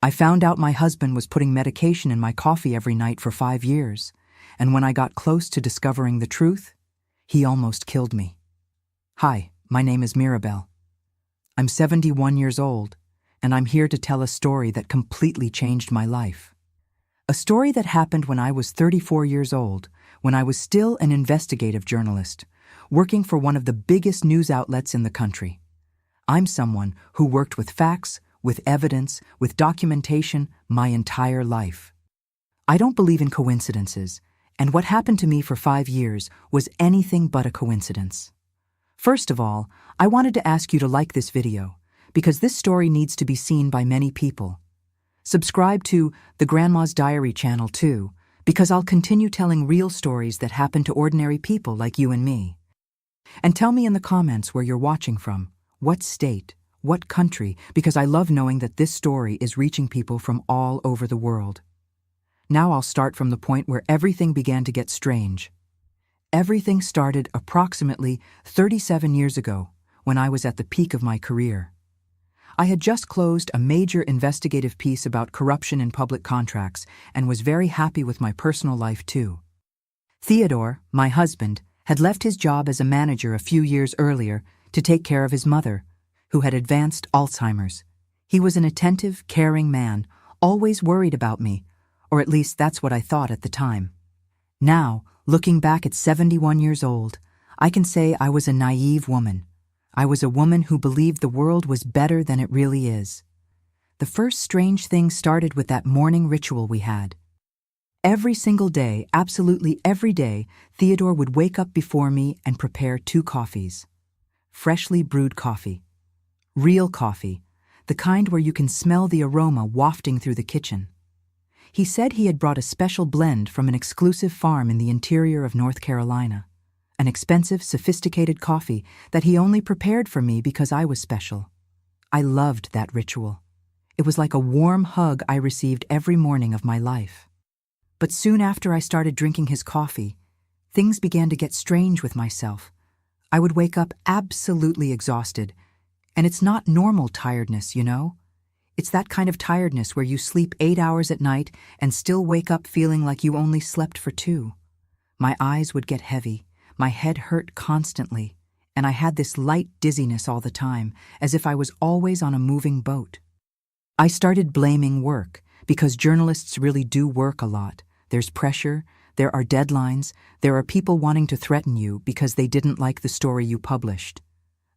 I found out my husband was putting medication in my coffee every night for 5 years, and when I got close to discovering the truth, he almost killed me. Hi, my name is Mirabelle. I'm 71 years old, and I'm here to tell a story that completely changed my life. A story that happened when I was 34 years old, when I was still an investigative journalist, working for one of the biggest news outlets in the country. I'm someone who worked with facts, with evidence, with documentation my entire life. I don't believe in coincidences, and what happened to me for 5 years was anything but a coincidence. First of all, I wanted to ask you to like this video, because this story needs to be seen by many people. Subscribe to the Grandma's Diary channel too, because I'll continue telling real stories that happen to ordinary people like you and me. And tell me in the comments where you're watching from, what state, what country, because I love knowing that this story is reaching people from all over the world. Now I'll start from the point where everything began to get strange. Everything started approximately 37 years ago, when I was at the peak of my career. I had just closed a major investigative piece about corruption in public contracts and was very happy with my personal life too. Theodore, my husband, had left his job as a manager a few years earlier to take care of his mother, who had advanced Alzheimer's. He was an attentive, caring man, always worried about me, or at least that's what I thought at the time. Now, looking back at 71 years old, I can say I was a naive woman. I was a woman who believed the world was better than it really is. The first strange thing started with that morning ritual we had. Every single day, absolutely every day, Theodore would wake up before me and prepare 2 coffees. Freshly brewed coffee. Real coffee, the kind where you can smell the aroma wafting through the kitchen. He said he had brought a special blend from an exclusive farm in the interior of North Carolina, an expensive, sophisticated coffee that he only prepared for me because I was special. I loved that ritual. It was like a warm hug I received every morning of my life. But soon after I started drinking his coffee, things began to get strange with myself. I would wake up absolutely exhausted, and it's not normal tiredness, you know? It's that kind of tiredness where you sleep 8 hours at night and still wake up feeling like you only slept for 2. My eyes would get heavy, my head hurt constantly, and I had this light dizziness all the time, as if I was always on a moving boat. I started blaming work, because journalists really do work a lot. There's pressure, there are deadlines, there are people wanting to threaten you because they didn't like the story you published.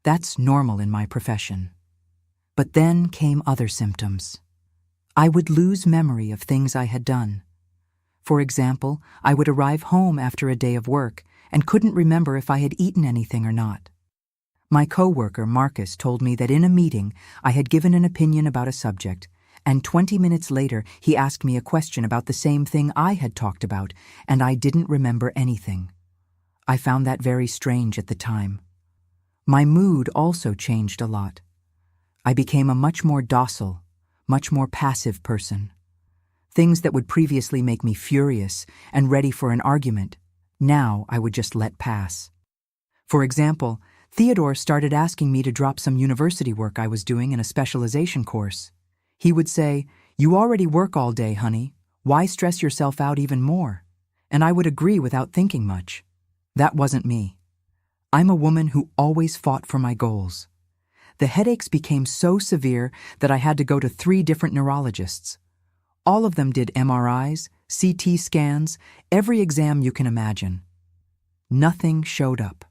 That's normal in my profession. But then came other symptoms. I would lose memory of things I had done. For example, I would arrive home after a day of work and couldn't remember if I had eaten anything or not. My coworker, Marcus, told me that in a meeting I had given an opinion about a subject, and 20 minutes later he asked me a question about the same thing I had talked about, and I didn't remember anything. I found that very strange at the time. My mood also changed a lot. I became a much more docile, much more passive person. Things that would previously make me furious and ready for an argument, now I would just let pass. For example, Theodore started asking me to drop some university work I was doing in a specialization course. He would say, "You already work all day, honey. Why stress yourself out even more?" And I would agree without thinking much. That wasn't me. I'm a woman who always fought for my goals. The headaches became so severe that I had to go to 3 different neurologists. All of them did MRIs, CT scans, every exam you can imagine. Nothing showed up.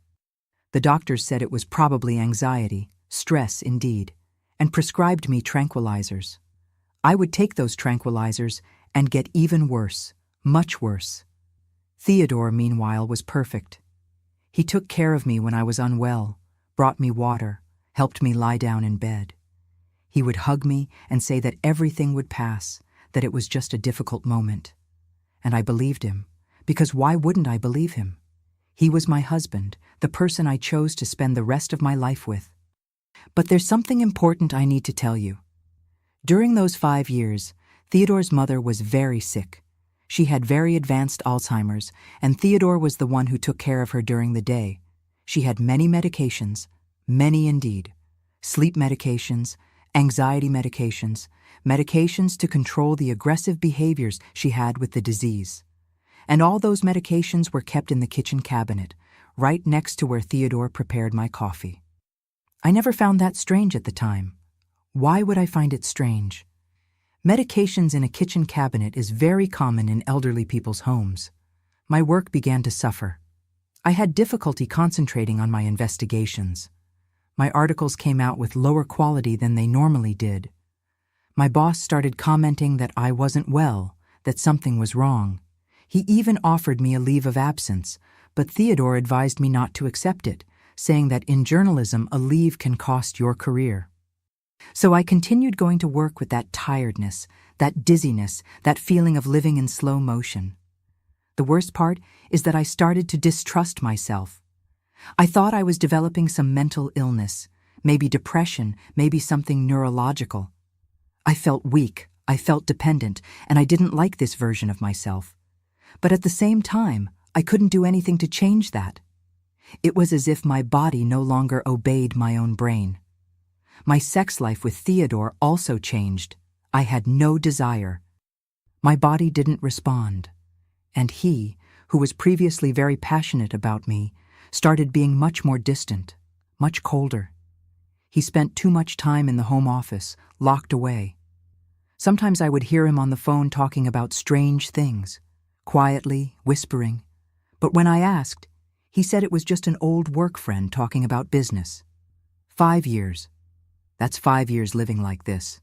The doctors said it was probably anxiety, stress indeed, and prescribed me tranquilizers. I would take those tranquilizers and get even worse, much worse. Theodore, meanwhile, was perfect. He took care of me when I was unwell, brought me water, helped me lie down in bed. He would hug me and say that everything would pass, that it was just a difficult moment. And I believed him, because why wouldn't I believe him? He was my husband, the person I chose to spend the rest of my life with. But there's something important I need to tell you. During those 5 years, Theodore's mother was very sick. She had very advanced Alzheimer's, and Theodore was the one who took care of her during the day. She had many medications, many indeed, sleep medications, anxiety medications, medications to control the aggressive behaviors she had with the disease. And all those medications were kept in the kitchen cabinet, right next to where Theodore prepared my coffee. I never found that strange at the time. Why would I find it strange? Medications in a kitchen cabinet is very common in elderly people's homes. My work began to suffer. I had difficulty concentrating on my investigations. My articles came out with lower quality than they normally did. My boss started commenting that I wasn't well, that something was wrong. He even offered me a leave of absence, but Theodore advised me not to accept it, saying that in journalism a leave can cost your career. So I continued going to work with that tiredness, that dizziness, that feeling of living in slow motion. The worst part is that I started to distrust myself. I thought I was developing some mental illness, maybe depression, maybe something neurological. I felt weak, I felt dependent, and I didn't like this version of myself. But at the same time, I couldn't do anything to change that. It was as if my body no longer obeyed my own brain. My sex life with Theodore also changed. I had no desire. My body didn't respond. And he, who was previously very passionate about me, started being much more distant, much colder. He spent too much time in the home office, locked away. Sometimes I would hear him on the phone talking about strange things, quietly, whispering. But when I asked, he said it was just an old work friend talking about business. 5 years. That's 5 years living like this.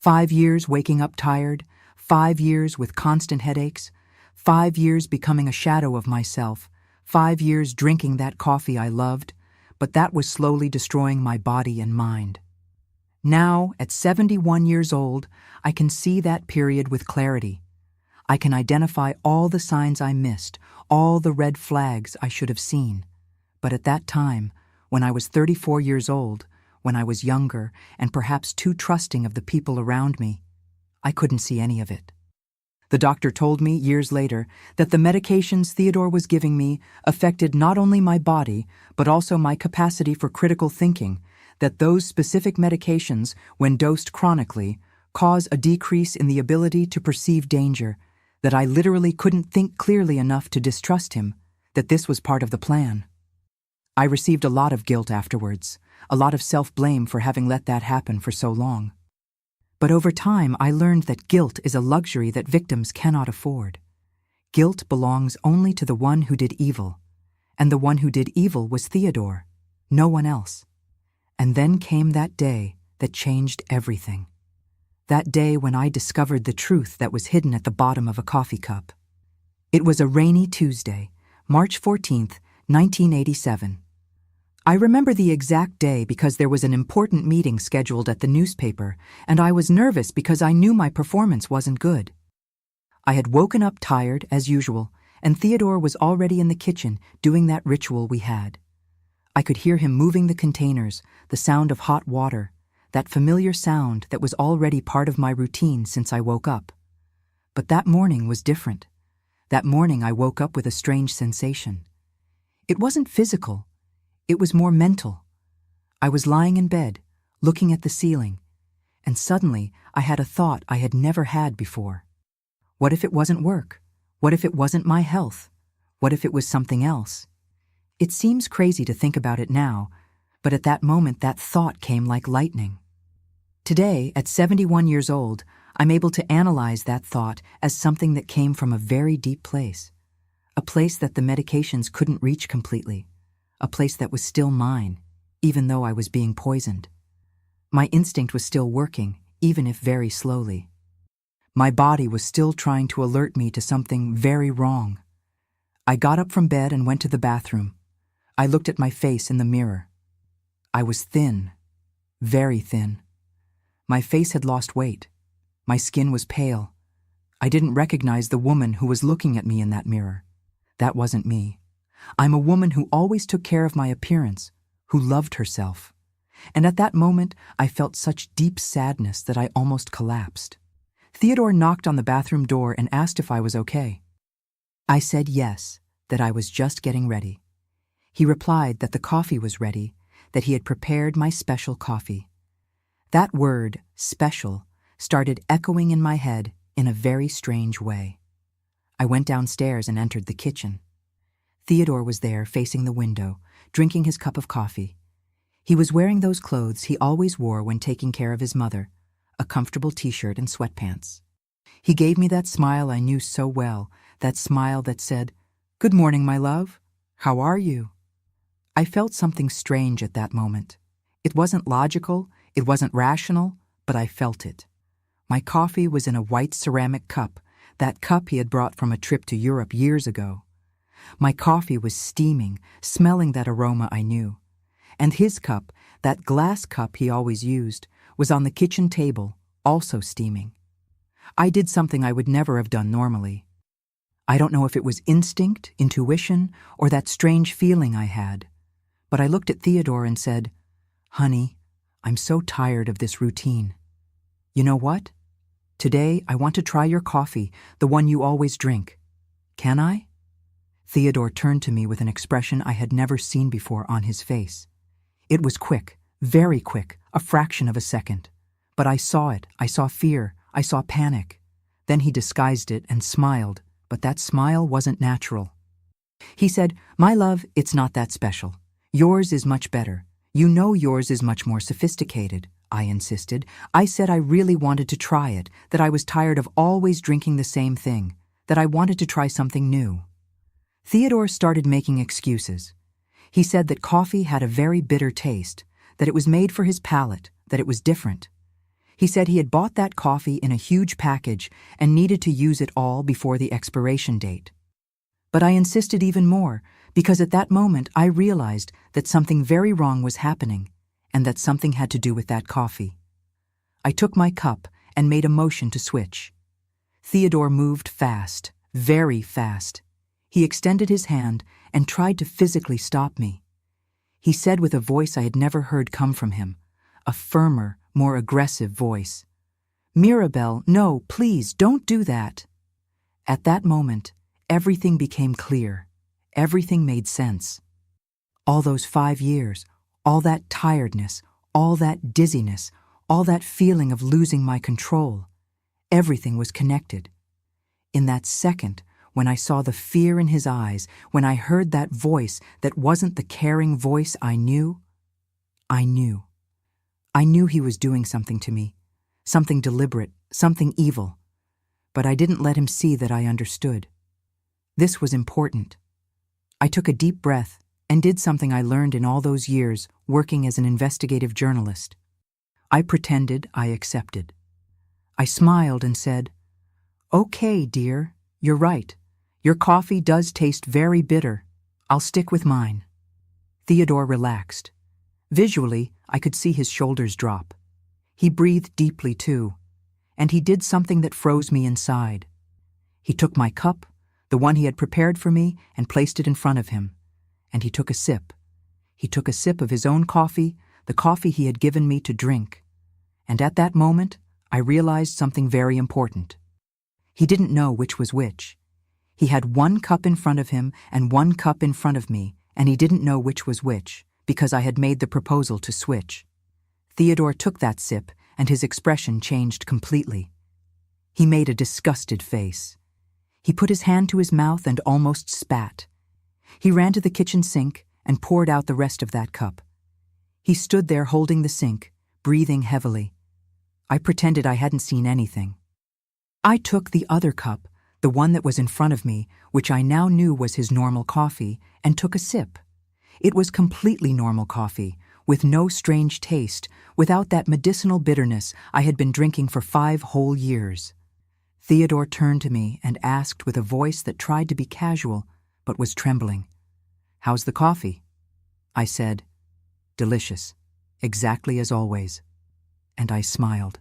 5 years waking up tired, 5 years with constant headaches, 5 years becoming a shadow of myself, 5 years drinking that coffee I loved, but that was slowly destroying my body and mind. Now, at 71 years old, I can see that period with clarity. I can identify all the signs I missed, all the red flags I should have seen. But at that time, when I was 34 years old, when I was younger and perhaps too trusting of the people around me, I couldn't see any of it. The doctor told me years later that the medications Theodore was giving me affected not only my body, but also my capacity for critical thinking, that those specific medications, when dosed chronically, cause a decrease in the ability to perceive danger, that I literally couldn't think clearly enough to distrust him, that this was part of the plan. I received a lot of guilt afterwards, a lot of self-blame for having let that happen for so long. But over time, I learned that guilt is a luxury that victims cannot afford. Guilt belongs only to the one who did evil, and the one who did evil was Theodore, no one else. And then came that day that changed everything. That day when I discovered the truth that was hidden at the bottom of a coffee cup. It was a rainy Tuesday, March 14th, 1987. I remember the exact day because there was an important meeting scheduled at the newspaper, and I was nervous because I knew my performance wasn't good. I had woken up tired, as usual, and Theodore was already in the kitchen doing that ritual we had. I could hear him moving the containers, the sound of hot water, that familiar sound that was already part of my routine since I woke up. But that morning was different. That morning I woke up with a strange sensation. It wasn't physical. It was more mental. I was lying in bed, looking at the ceiling, and suddenly I had a thought I had never had before. What if it wasn't work? What if it wasn't my health? What if it was something else? It seems crazy to think about it now, but at that moment that thought came like lightning. Today, at 71 years old, I'm able to analyze that thought as something that came from a very deep place. A place that the medications couldn't reach completely. A place that was still mine, even though I was being poisoned. My instinct was still working, even if very slowly. My body was still trying to alert me to something very wrong. I got up from bed and went to the bathroom. I looked at my face in the mirror. I was thin, very thin. My face had lost weight. My skin was pale. I didn't recognize the woman who was looking at me in that mirror. That wasn't me. I'm a woman who always took care of my appearance, who loved herself. And at that moment, I felt such deep sadness that I almost collapsed. Theodore knocked on the bathroom door and asked if I was okay. I said yes, that I was just getting ready. He replied that the coffee was ready, that he had prepared my special coffee. That word, special, started echoing in my head in a very strange way. I went downstairs and entered the kitchen. Theodore was there, facing the window, drinking his cup of coffee. He was wearing those clothes he always wore when taking care of his mother, a comfortable t-shirt and sweatpants. He gave me that smile I knew so well, that smile that said, "Good morning, my love. How are you?" I felt something strange at that moment. It wasn't logical, it wasn't rational, but I felt it. My coffee was in a white ceramic cup, that cup he had brought from a trip to Europe years ago. My coffee was steaming, smelling that aroma I knew. And his cup, that glass cup he always used, was on the kitchen table, also steaming. I did something I would never have done normally. I don't know if it was instinct, intuition, or that strange feeling I had, but I looked at Theodore and said, "Honey, I'm so tired of this routine. You know what? Today I want to try your coffee, the one you always drink. Can I?" Theodore turned to me with an expression I had never seen before on his face. It was quick, very quick, a fraction of a second. But I saw it, I saw fear, I saw panic. Then he disguised it and smiled, but that smile wasn't natural. He said, "My love, it's not that special. Yours is much better. You know yours is much more sophisticated," I insisted. I said I really wanted to try it, that I was tired of always drinking the same thing, that I wanted to try something new. Theodore started making excuses. He said that coffee had a very bitter taste, that it was made for his palate, that it was different. He said he had bought that coffee in a huge package and needed to use it all before the expiration date. But I insisted even more, because at that moment I realized that something very wrong was happening, and that something had to do with that coffee. I took my cup and made a motion to switch. Theodore moved fast, very fast. He extended his hand and tried to physically stop me. He said with a voice I had never heard come from him, a firmer, more aggressive voice, "Mirabelle, no, please, don't do that." At that moment, everything became clear. Everything made sense. All those 5 years, all that tiredness, all that dizziness, all that feeling of losing my control, everything was connected. In that second, when I saw the fear in his eyes, when I heard that voice that wasn't the caring voice I knew, I knew. I knew he was doing something to me, something deliberate, something evil. But I didn't let him see that I understood. This was important. I took a deep breath and did something I learned in all those years working as an investigative journalist. I pretended I accepted. I smiled and said, "Okay, dear, you're right. Your coffee does taste very bitter. I'll stick with mine." Theodore relaxed. Visually, I could see his shoulders drop. He breathed deeply too, and he did something that froze me inside. He took my cup, the one he had prepared for me, and placed it in front of him, and he took a sip. He took a sip of his own coffee, the coffee he had given me to drink. And at that moment, I realized something very important. He didn't know which was which. He had one cup in front of him and one cup in front of me, and he didn't know which was which, because I had made the proposal to switch. Theodore took that sip, and his expression changed completely. He made a disgusted face. He put his hand to his mouth and almost spat. He ran to the kitchen sink and poured out the rest of that cup. He stood there holding the sink, breathing heavily. I pretended I hadn't seen anything. I took the other cup, the one that was in front of me, which I now knew was his normal coffee, and took a sip. It was completely normal coffee, with no strange taste, without that medicinal bitterness I had been drinking for 5 whole years. Theodore turned to me and asked with a voice that tried to be casual, but was trembling, "How's the coffee?" I said, "Delicious, exactly as always." And I smiled.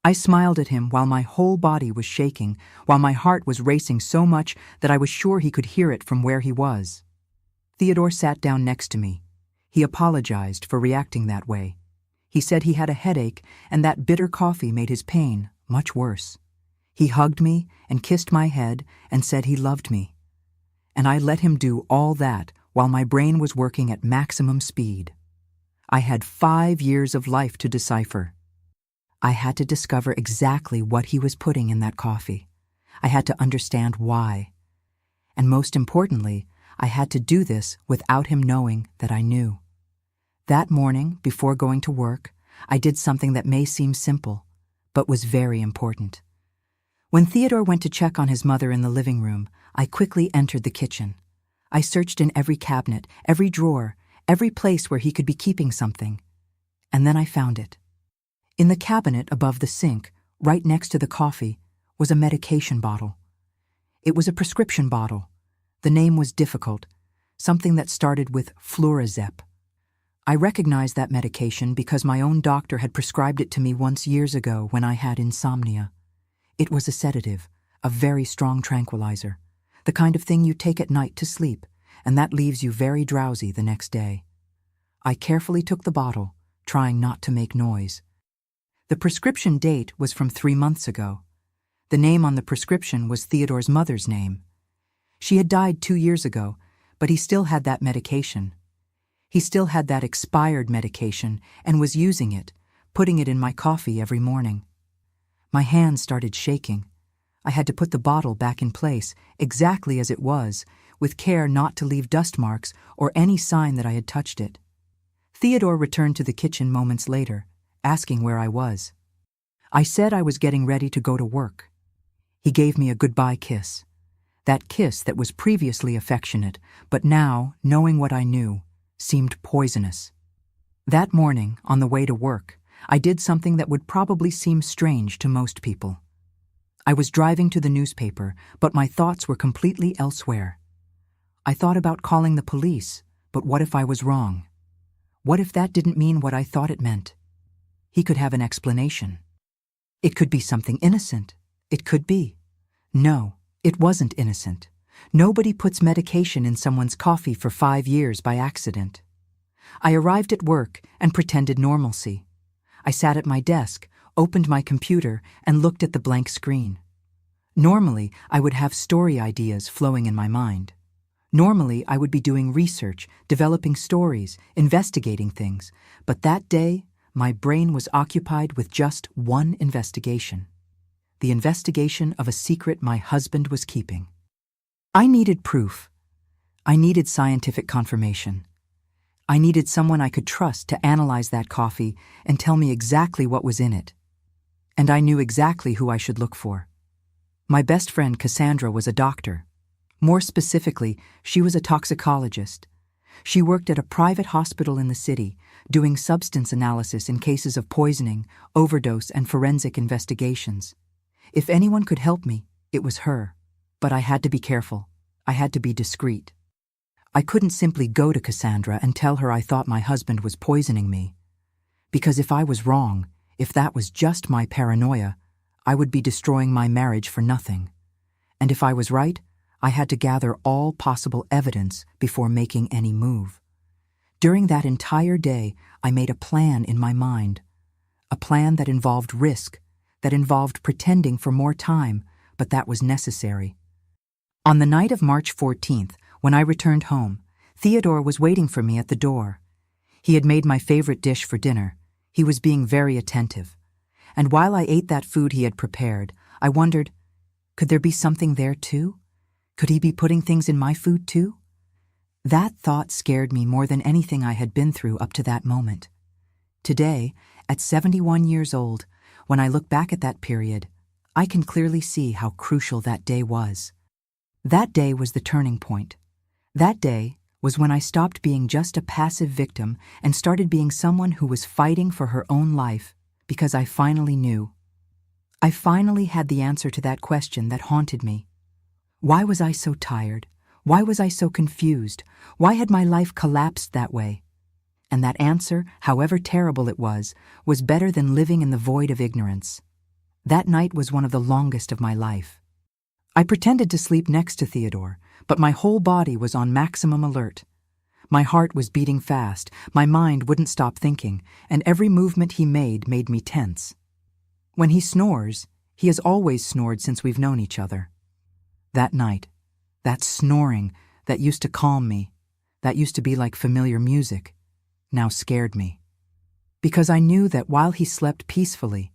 I smiled at him while my whole body was shaking, while my heart was racing so much that I was sure he could hear it from where he was. Theodore sat down next to me. He apologized for reacting that way. He said he had a headache and that bitter coffee made his pain much worse. He hugged me and kissed my head and said he loved me. And I let him do all that while my brain was working at maximum speed. I had 5 years of life to decipher. I had to discover exactly what he was putting in that coffee. I had to understand why. And most importantly, I had to do this without him knowing that I knew. That morning, before going to work, I did something that may seem simple, but was very important. When Theodore went to check on his mother in the living room, I quickly entered the kitchen. I searched in every cabinet, every drawer, every place where he could be keeping something. And then I found it. In the cabinet above the sink, right next to the coffee, was a medication bottle. It was a prescription bottle. The name was difficult, something that started with Flurazep. I recognized that medication because my own doctor had prescribed it to me once years ago when I had insomnia. It was a sedative, a very strong tranquilizer, the kind of thing you take at night to sleep, and that leaves you very drowsy the next day. I carefully took the bottle, trying not to make noise. The prescription date was from 3 months ago. The name on the prescription was Theodore's mother's name. She had died 2 years ago, but he still had that medication. He still had that expired medication and was using it, putting it in my coffee every morning. My hands started shaking. I had to put the bottle back in place, exactly as it was, with care not to leave dust marks or any sign that I had touched it. Theodore returned to the kitchen moments later, asking where I was. I said I was getting ready to go to work. He gave me a goodbye kiss. That kiss that was previously affectionate, but now, knowing what I knew, seemed poisonous. That morning, on the way to work, I did something that would probably seem strange to most people. I was driving to the newspaper, but my thoughts were completely elsewhere. I thought about calling the police, but what if I was wrong? What if that didn't mean what I thought it meant? He could have an explanation. It could be something innocent. It could be. No, it wasn't innocent. Nobody puts medication in someone's coffee for 5 years by accident. I arrived at work and pretended normalcy. I sat at my desk, opened my computer, and looked at the blank screen. Normally, I would have story ideas flowing in my mind. Normally, I would be doing research, developing stories, investigating things. But that day, my brain was occupied with just one investigation. The investigation of a secret my husband was keeping. I needed proof. I needed scientific confirmation. I needed someone I could trust to analyze that coffee and tell me exactly what was in it. And I knew exactly who I should look for. My best friend Cassandra was a doctor. More specifically, she was a toxicologist. She worked at a private hospital in the city, doing substance analysis in cases of poisoning, overdose, and forensic investigations. If anyone could help me, it was her. But I had to be careful. I had to be discreet. I couldn't simply go to Cassandra and tell her I thought my husband was poisoning me. Because if I was wrong, if that was just my paranoia, I would be destroying my marriage for nothing. And if I was right, I had to gather all possible evidence before making any move. During that entire day, I made a plan in my mind. A plan that involved risk, that involved pretending for more time, but that was necessary. On the night of March 14th, when I returned home, Theodore was waiting for me at the door. He had made my favorite dish for dinner. He was being very attentive. And while I ate that food he had prepared, I wondered, could there be something there too? Could he be putting things in my food too? That thought scared me more than anything I had been through up to that moment. Today, at 71 years old, when I look back at that period, I can clearly see how crucial that day was. That day was the turning point. That day was when I stopped being just a passive victim and started being someone who was fighting for her own life because I finally knew. I finally had the answer to that question that haunted me. Why was I so tired? Why was I so confused? Why had my life collapsed that way? And that answer, however terrible it was better than living in the void of ignorance. That night was one of the longest of my life. I pretended to sleep next to Theodore, but my whole body was on maximum alert. My heart was beating fast, my mind wouldn't stop thinking, and every movement he made me tense. When he snores, he has always snored since we've known each other. That night, that snoring that used to calm me, that used to be like familiar music, now scared me. Because I knew that while he slept peacefully,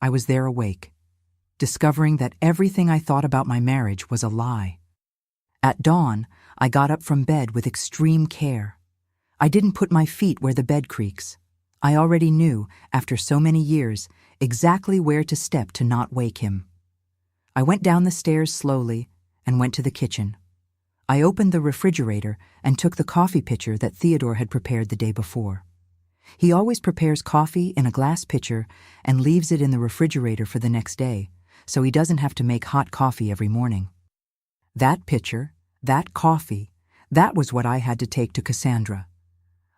I was there awake, discovering that everything I thought about my marriage was a lie. At dawn, I got up from bed with extreme care. I didn't put my feet where the bed creaks. I already knew, after so many years, exactly where to step to not wake him. I went down the stairs slowly and went to the kitchen. I opened the refrigerator and took the coffee pitcher that Theodore had prepared the day before. He always prepares coffee in a glass pitcher and leaves it in the refrigerator for the next day, so he doesn't have to make hot coffee every morning. That pitcher, that coffee, that was what I had to take to Cassandra.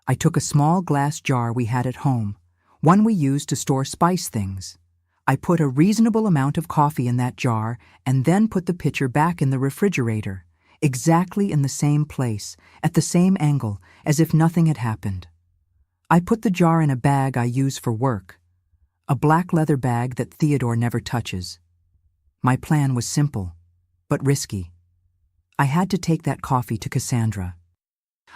I took a small glass jar we had at home, one we used to store spice things. I put a reasonable amount of coffee in that jar and then put the pitcher back in the refrigerator, exactly in the same place, at the same angle, as if nothing had happened. I put the jar in a bag I use for work, a black leather bag that Theodore never touches. My plan was simple, but risky. I had to take that coffee to Cassandra.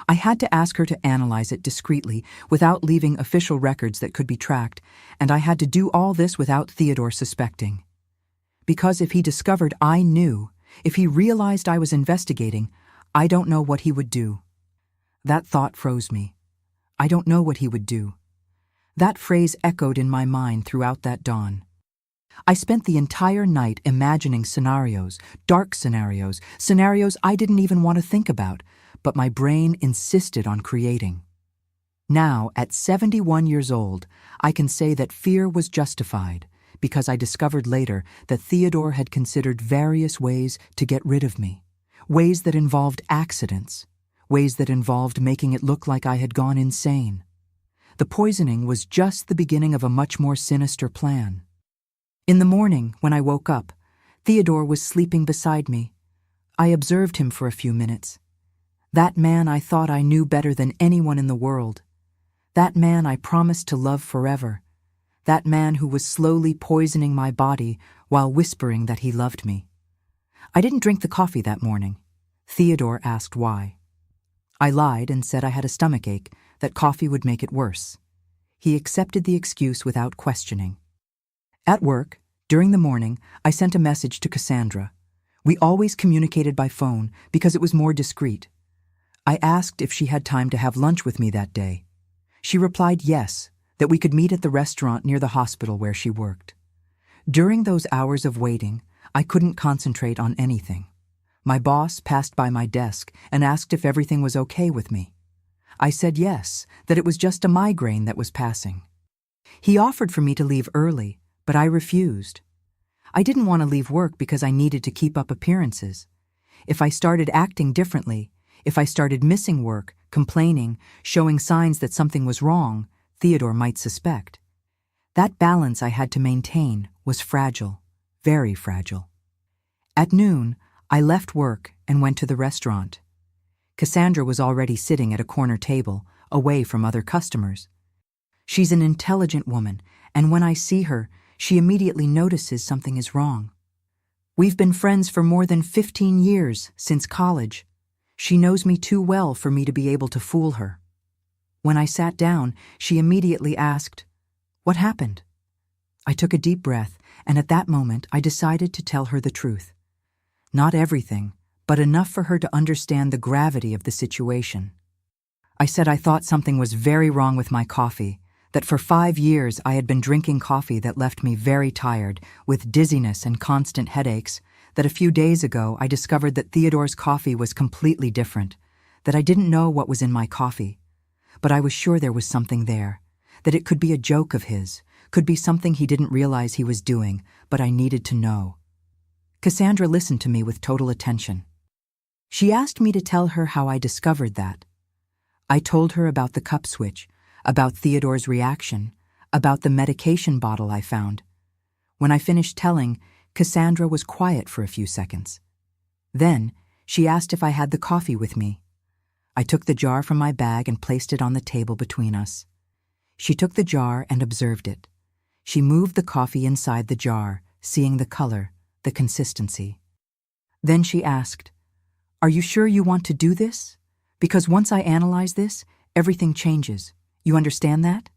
I had to ask her to analyze it discreetly without leaving official records that could be tracked, and I had to do all this without Theodore suspecting. Because if he discovered I knew, if he realized I was investigating, I don't know what he would do. That thought froze me. I don't know what he would do. That phrase echoed in my mind throughout that dawn. I spent the entire night imagining scenarios, dark scenarios, scenarios I didn't even want to think about, but my brain insisted on creating. Now, at 71 years old, I can say that fear was justified, because I discovered later that Theodore had considered various ways to get rid of me, ways that involved accidents, ways that involved making it look like I had gone insane. The poisoning was just the beginning of a much more sinister plan. In the morning, when I woke up, Theodore was sleeping beside me. I observed him for a few minutes. That man I thought I knew better than anyone in the world. That man I promised to love forever. That man who was slowly poisoning my body while whispering that he loved me. I didn't drink the coffee that morning. Theodore asked why. I lied and said I had a stomachache, that coffee would make it worse. He accepted the excuse without questioning. At work, during the morning, I sent a message to Cassandra. We always communicated by phone because it was more discreet. I asked if she had time to have lunch with me that day. She replied yes, that we could meet at the restaurant near the hospital where she worked. During those hours of waiting, I couldn't concentrate on anything. My boss passed by my desk and asked if everything was okay with me. I said yes, that it was just a migraine that was passing. He offered for me to leave early, but I refused. I didn't want to leave work because I needed to keep up appearances. If I started acting differently, if I started missing work, complaining, showing signs that something was wrong, Theodore might suspect. That balance I had to maintain was fragile, very fragile. At noon, I left work and went to the restaurant. Cassandra was already sitting at a corner table, away from other customers. She's an intelligent woman, and when I see her, she immediately notices something is wrong. We've been friends for more than 15 years, since college. She knows me too well for me to be able to fool her. When I sat down, she immediately asked, "What happened?" I took a deep breath, and at that moment I decided to tell her the truth. Not everything, but enough for her to understand the gravity of the situation. I said I thought something was very wrong with my coffee, that for 5 years I had been drinking coffee that left me very tired, with dizziness and constant headaches, that a few days ago I discovered that Theodore's coffee was completely different, that I didn't know what was in my coffee. But I was sure there was something there, that it could be a joke of his, could be something he didn't realize he was doing, but I needed to know. Cassandra listened to me with total attention. She asked me to tell her how I discovered that. I told her about the cup switch, about Theodore's reaction, about the medication bottle I found. When I finished telling, Cassandra was quiet for a few seconds. Then, she asked if I had the coffee with me. I took the jar from my bag and placed it on the table between us. She took the jar and observed it. She moved the coffee inside the jar, seeing the color, the consistency. Then she asked, "Are you sure you want to do this? Because once I analyze this, everything changes. You understand that?"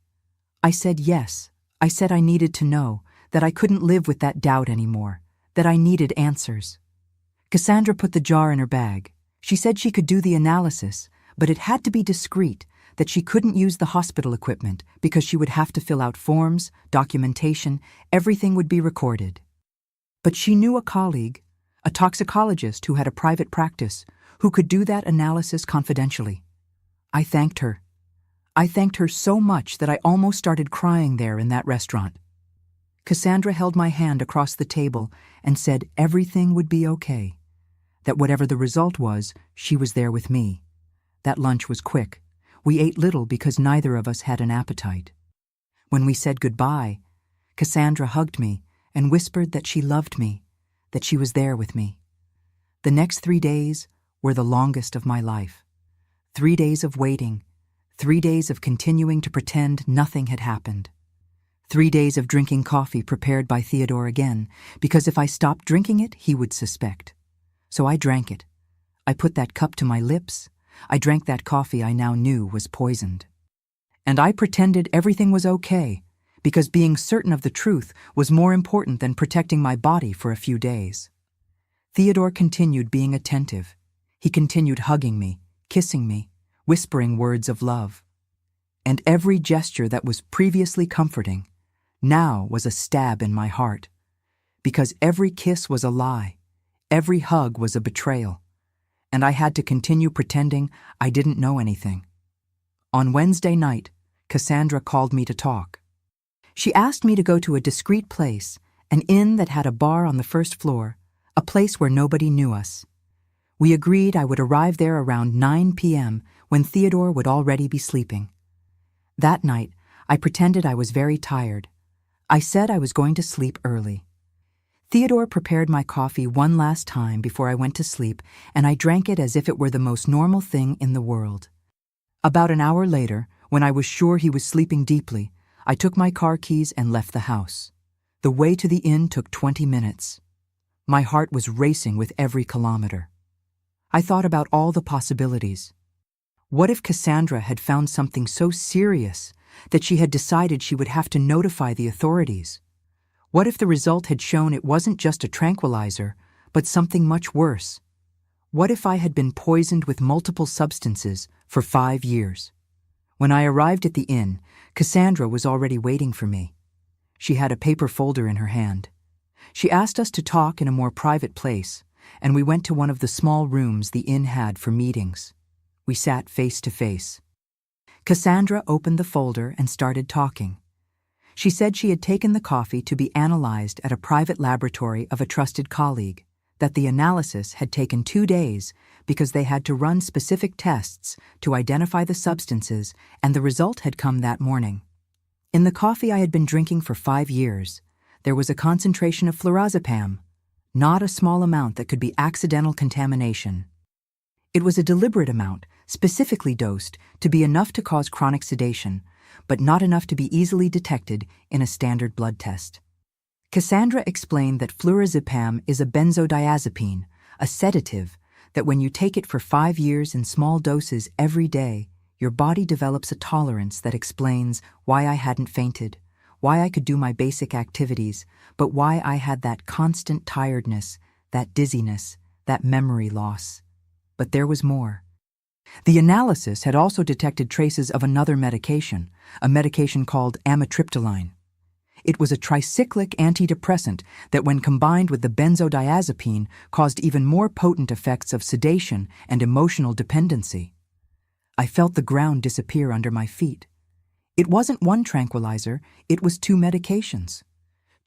I said yes. I said I needed to know, that I couldn't live with that doubt anymore, that I needed answers. Cassandra put the jar in her bag. She said she could do the analysis, but it had to be discreet, that she couldn't use the hospital equipment because she would have to fill out forms, documentation, everything would be recorded. But she knew a colleague, a toxicologist who had a private practice, who could do that analysis confidentially. I thanked her. I thanked her so much that I almost started crying there in that restaurant. Cassandra held my hand across the table and said everything would be okay. That whatever the result was, she was there with me. That lunch was quick. We ate little because neither of us had an appetite. When we said goodbye, Cassandra hugged me and whispered that she loved me, that she was there with me. The next 3 days were the longest of my life. 3 days of waiting, 3 days of continuing to pretend nothing had happened. 3 days of drinking coffee prepared by Theodore again, because if I stopped drinking it, he would suspect. So I drank it. I put that cup to my lips. I drank that coffee I now knew was poisoned. And I pretended everything was okay, because being certain of the truth was more important than protecting my body for a few days. Theodore continued being attentive. He continued hugging me, kissing me, whispering words of love. And every gesture that was previously comforting now was a stab in my heart, because every kiss was a lie, every hug was a betrayal, and I had to continue pretending I didn't know anything. On Wednesday night, Cassandra called me to talk. She asked me to go to a discreet place, an inn that had a bar on the first floor, a place where nobody knew us. We agreed I would arrive there around 9 p.m. when Theodore would already be sleeping. That night, I pretended I was very tired. I said I was going to sleep early. Theodore prepared my coffee one last time before I went to sleep, and I drank it as if it were the most normal thing in the world. About an hour later, when I was sure he was sleeping deeply, I took my car keys and left the house. The way to the inn took 20 minutes. My heart was racing with every kilometer. I thought about all the possibilities. What if Cassandra had found something so serious that she had decided she would have to notify the authorities? What if the result had shown it wasn't just a tranquilizer, but something much worse? What if I had been poisoned with multiple substances for 5 years? When I arrived at the inn, Cassandra was already waiting for me. She had a paper folder in her hand. She asked us to talk in a more private place, and we went to one of the small rooms the inn had for meetings. We sat face to face. Cassandra opened the folder and started talking. She said she had taken the coffee to be analyzed at a private laboratory of a trusted colleague, that the analysis had taken 2 days because they had to run specific tests to identify the substances, and the result had come that morning. In the coffee I had been drinking for 5 years, there was a concentration of flurazepam, not a small amount that could be accidental contamination. It was a deliberate amount, specifically dosed to be enough to cause chronic sedation, but not enough to be easily detected in a standard blood test. Cassandra explained that flurazepam is a benzodiazepine, a sedative, that when you take it for 5 years in small doses every day, your body develops a tolerance that explains why I hadn't fainted, why I could do my basic activities, but why I had that constant tiredness, that dizziness, that memory loss. But there was more. The analysis had also detected traces of another medication, a medication called amitriptyline. It was a tricyclic antidepressant that, when combined with the benzodiazepine, caused even more potent effects of sedation and emotional dependency. I felt the ground disappear under my feet. It wasn't one tranquilizer, it was 2 medications.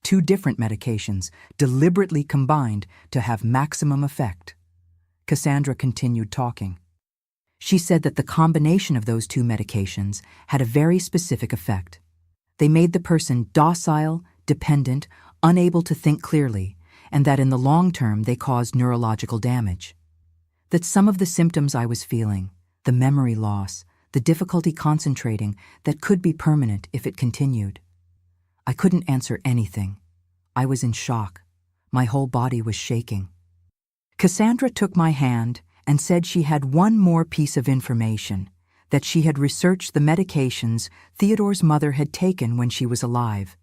2 different medications, deliberately combined to have maximum effect. Cassandra continued talking. She said that the combination of those 2 medications had a very specific effect. They made the person docile, dependent, unable to think clearly, and that in the long term they caused neurological damage. That some of the symptoms I was feeling, the memory loss, the difficulty concentrating, that could be permanent if it continued. I couldn't answer anything. I was in shock. My whole body was shaking. Cassandra took my hand and said she had one more piece of information, that she had researched the medications Theodore's mother had taken when she was alive,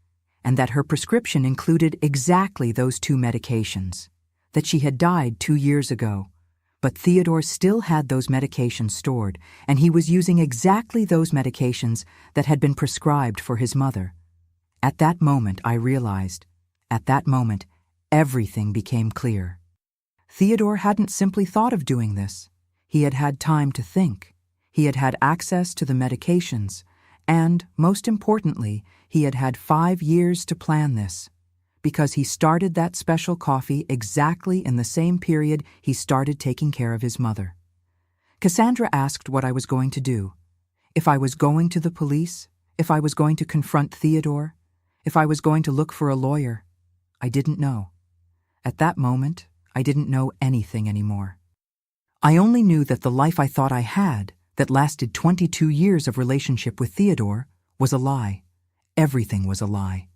and that her prescription included exactly those 2 medications, that she had died 2 years ago. But Theodore still had those medications stored, and he was using exactly those medications that had been prescribed for his mother. At that moment, I realized. At that moment, everything became clear. Theodore hadn't simply thought of doing this. He had had time to think. He had had access to the medications, and, most importantly, he had had 5 years to plan this, because he started that special coffee exactly in the same period he started taking care of his mother. Cassandra asked what I was going to do. If I was going to the police, if I was going to confront Theodore, if I was going to look for a lawyer. I didn't know. At that moment, I didn't know anything anymore. I only knew that the life I thought I had, that lasted 22 years of relationship with Theodore, was a lie. Everything was a lie.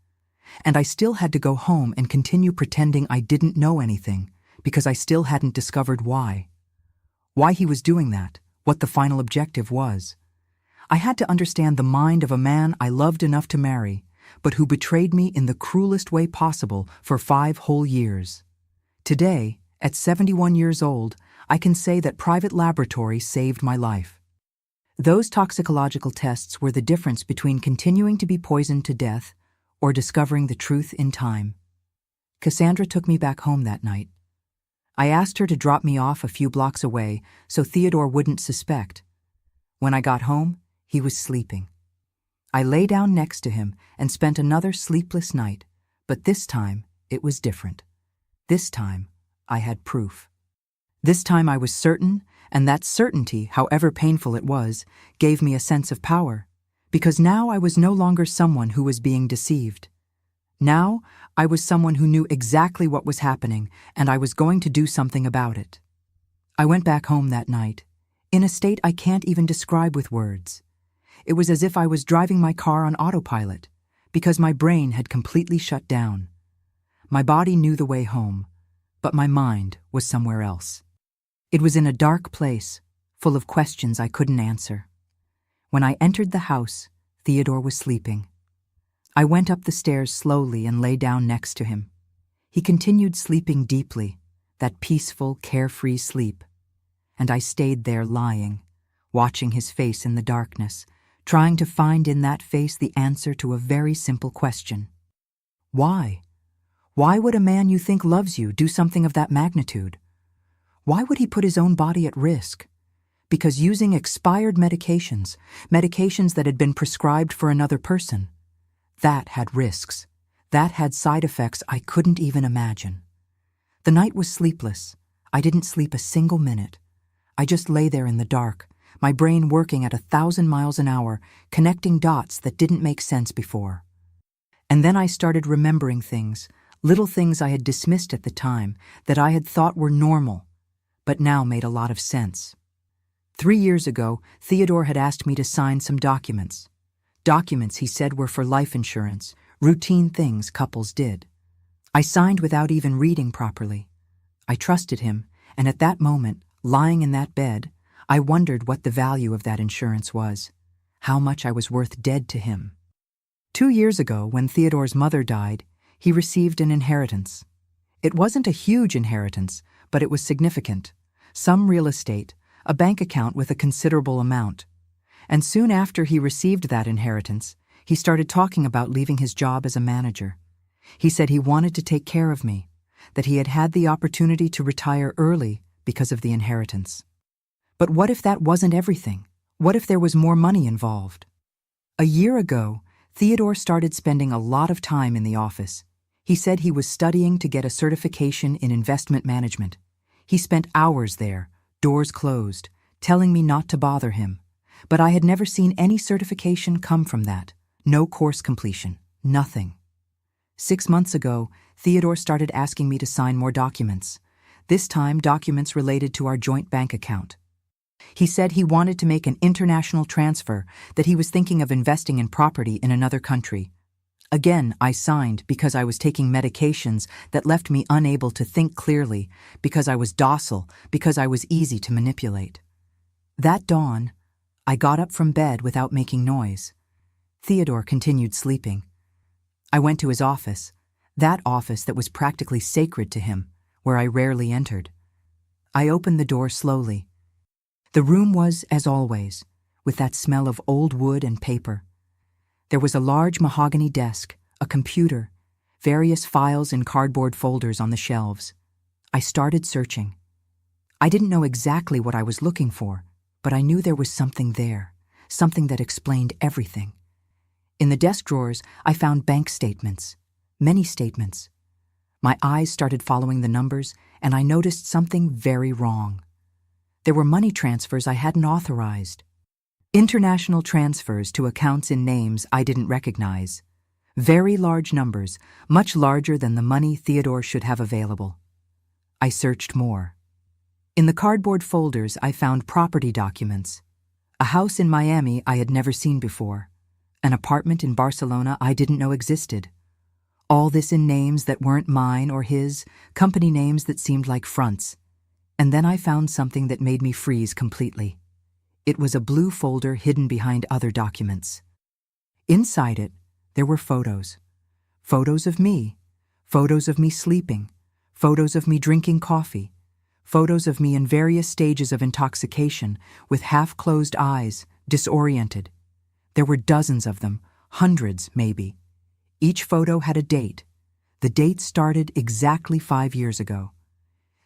And I still had to go home and continue pretending I didn't know anything, because I still hadn't discovered why. Why he was doing that, what the final objective was. I had to understand the mind of a man I loved enough to marry, but who betrayed me in the cruelest way possible for 5 whole years. Today, at 71 years old, I can say that private laboratory saved my life. Those toxicological tests were the difference between continuing to be poisoned to death or discovering the truth in time. Cassandra took me back home that night. I asked her to drop me off a few blocks away so Theodore wouldn't suspect. When I got home, he was sleeping. I lay down next to him and spent another sleepless night, but this time it was different. This time I had proof. This time I was certain, and that certainty, however painful it was, gave me a sense of power, because now I was no longer someone who was being deceived. Now I was someone who knew exactly what was happening, and I was going to do something about it. I went back home that night, in a state I can't even describe with words. It was as if I was driving my car on autopilot, because my brain had completely shut down. My body knew the way home, but my mind was somewhere else. It was in a dark place, full of questions I couldn't answer. When I entered the house, Theodore was sleeping. I went up the stairs slowly and lay down next to him. He continued sleeping deeply, that peaceful, carefree sleep. And I stayed there lying, watching his face in the darkness, trying to find in that face the answer to a very simple question. Why? Why would a man you think loves you do something of that magnitude? Why would he put his own body at risk? Because using expired medications that had been prescribed for another person, that had risks. That had side effects I couldn't even imagine. The night was sleepless. I didn't sleep a single minute. I just lay there in the dark, my brain working at 1,000 miles an hour, connecting dots that didn't make sense before. And then I started remembering things, little things I had dismissed at the time, that I had thought were normal, but now made a lot of sense. 3 years ago, Theodore had asked me to sign some documents. Documents he said were for life insurance, routine things couples did. I signed without even reading properly. I trusted him, and at that moment, lying in that bed, I wondered what the value of that insurance was, how much I was worth dead to him. 2 years ago, when Theodore's mother died, he received an inheritance. It wasn't a huge inheritance, but it was significant. Some real estate, a bank account with a considerable amount. And soon after he received that inheritance, he started talking about leaving his job as a manager. He said he wanted to take care of me, that he had had the opportunity to retire early because of the inheritance. But what if that wasn't everything? What if there was more money involved? A year ago, Theodore started spending a lot of time in the office. He said he was studying to get a certification in investment management. He spent hours there, doors closed, telling me not to bother him. But I had never seen any certification come from that. No course completion. Nothing. 6 months ago, Theodore started asking me to sign more documents. This time, documents related to our joint bank account. He said he wanted to make an international transfer, that he was thinking of investing in property in another country. Again, I signed because I was taking medications that left me unable to think clearly, because I was docile, because I was easy to manipulate. That dawn, I got up from bed without making noise. Theodore continued sleeping. I went to his office, that office that was practically sacred to him, where I rarely entered. I opened the door slowly. The room was, as always, with that smell of old wood and paper. There was a large mahogany desk, a computer, various files in cardboard folders on the shelves. I started searching. I didn't know exactly what I was looking for, but I knew there was something there, something that explained everything. In the desk drawers, I found bank statements, many statements. My eyes started following the numbers, and I noticed something very wrong. There were money transfers I hadn't authorized. International transfers to accounts in names I didn't recognize. Very large numbers, much larger than the money Theodore should have available. I searched more. In the cardboard folders, I found property documents. A house in Miami I had never seen before. An apartment in Barcelona I didn't know existed. All this in names that weren't mine or his, company names that seemed like fronts. And then I found something that made me freeze completely. It was a blue folder hidden behind other documents. Inside it, there were photos. Photos of me sleeping, photos of me drinking coffee, photos of me in various stages of intoxication, with half-closed eyes, disoriented. There were dozens of them, hundreds maybe. Each photo had a date. The date started exactly 5 years ago.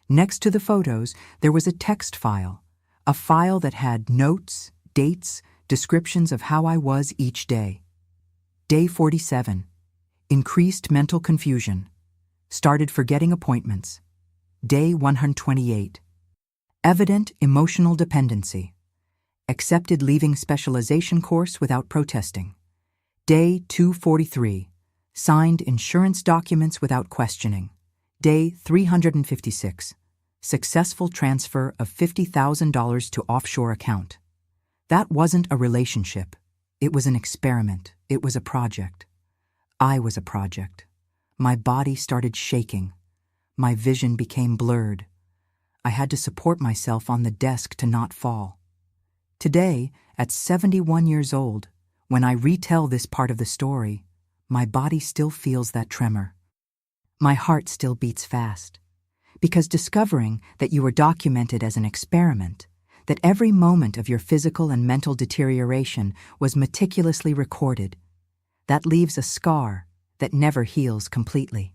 Next to the photos, there was a text file, a file that had notes, dates, descriptions of how I was each day. Day 47. Increased mental confusion. Started forgetting appointments. Day 128. Evident emotional dependency. Accepted leaving specialization course without protesting. Day 243. Signed insurance documents without questioning. Day 356. Successful transfer of $50,000 to offshore account. That wasn't a relationship. It was an experiment. It was a project. I was a project. My body started shaking. My vision became blurred. I had to support myself on the desk to not fall. Today, at 71 years old, when I retell this part of the story, my body still feels that tremor. My heart still beats fast. Because discovering that you were documented as an experiment, that every moment of your physical and mental deterioration was meticulously recorded, that leaves a scar that never heals completely.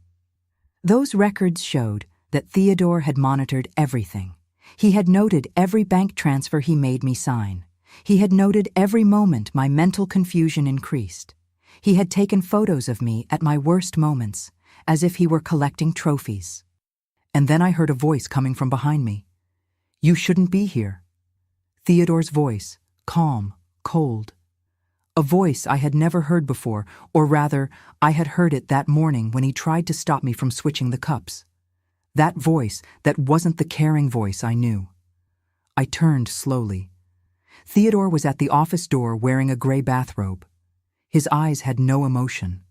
Those records showed that Theodore had monitored everything. He had noted every bank transfer he made me sign. He had noted every moment my mental confusion increased. He had taken photos of me at my worst moments, as if he were collecting trophies. And then I heard a voice coming from behind me. "You shouldn't be here." Theodore's voice, calm, cold. A voice I had never heard before, or rather, I had heard it that morning when he tried to stop me from switching the cups. That voice that wasn't the caring voice I knew. I turned slowly. Theodore was at the office door wearing a gray bathrobe. His eyes had no emotion.